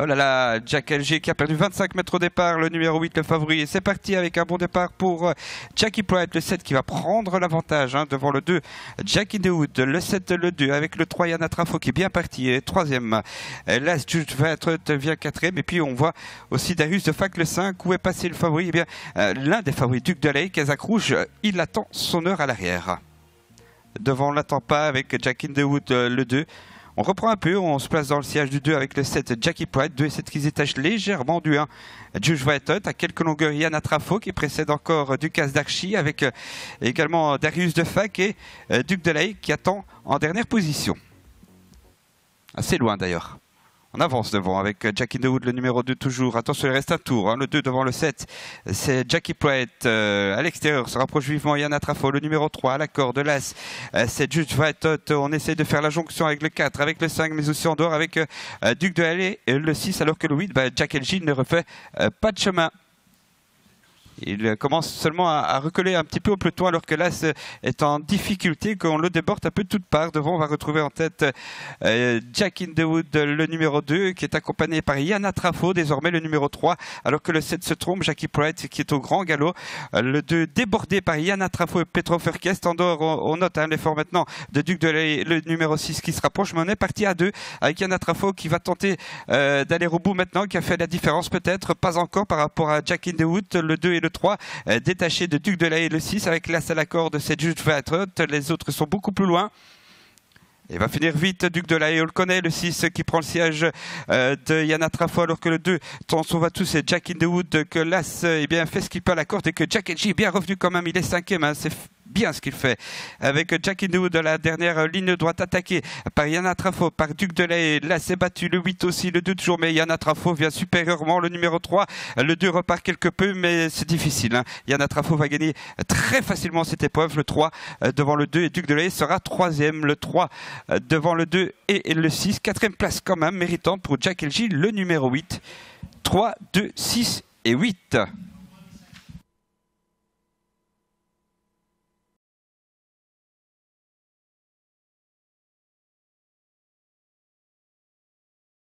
Oh là là, Jack LG qui a perdu 25 mètres au départ, le numéro 8, le favori. Et c'est parti avec un bon départ pour Jackie Pride, le 7 qui va prendre l'avantage devant le 2, Jack in the Wood, le 7, le 2, avec le 3, Yana Trafo qui est bien parti, et 3e. Last Judge va être vient 4e, et puis on voit aussi Darius de Fac, le 5, où est passé le favori. Eh bien, l'un des favoris, Duc de Lake, Kazakh Rouge, il attend son heure à l'arrière. Devant, on ne l'attend pas avec Jack in the Wood, le 2. On reprend un peu, on se place dans le sillage du 2 avec le 7 Jackie Pride, 2 et 7 qui se détachent légèrement du 1 Judge Whitehead, à quelques longueurs Yana Trafo qui précède encore Ducasse d'Archie avec également Darius de Fac et Duc de Lake qui attend en dernière position. Assez loin d'ailleurs. On avance devant avec Jack in the Wood, le numéro 2 toujours. Attention, il reste un tour. Le 2 devant le 7, c'est Jackie Pride. À l'extérieur, se rapproche vivement Yana Trafo. Le numéro 3 à la corde. L'As, c'est Judge Whitehead. On essaie de faire la jonction avec le 4, avec le 5, mais aussi en dehors avec Duc de Halley et le 6, alors que le 8, Jack LG ne refait pas de chemin. Il commence seulement à recoller un petit peu au peloton alors que l'As est en difficulté, qu'on le déborde un peu de toutes parts. Devant, on va retrouver en tête Jack in the Wood, le numéro 2, qui est accompagné par Yana Trafo, désormais le numéro 3, alors que le 7 se trompe, Jackie Pride qui est au grand galop. Le 2 débordé par Yana Trafo et Petro Ferkest. En dehors, on note l'effort maintenant de Duc de Lay, le numéro 6 qui se rapproche, mais on est parti à 2 avec Yana Trafo qui va tenter d'aller au bout maintenant, qui a fait la différence peut-être, pas encore par rapport à Jack in the Wood, le 2 et le 3, détaché de Duc de Lay et le 6 avec l'As à la corde, c'est Judge Whitehead. Les autres sont beaucoup plus loin. Il va finir vite, Duc de Lay, on le connaît, le 6 qui prend le siège de Yana Trafo, alors que le 2, on va tous, c'est Jack in the Wood, que l'As fait ce qu'il peut à la corde et que Jack LG est bien revenu quand même, il est 5e, c'est bien ce qu'il fait. Avec Jack in the Wood de la dernière ligne droite attaquée par Yana Trafo, par Duc de Lay, là c'est battu, le 8 aussi, le 2 toujours, mais Yana Trafo vient supérieurement, le numéro 3, le 2 repart quelque peu, mais c'est difficile. Yana Trafo va gagner très facilement cette épreuve, le 3 devant le 2 et Duc de Lay sera 3e, le 3 devant le 2 et le 6, 4e place quand même, méritant pour Jack LG, le numéro 8, 3, 2, 6 et 8.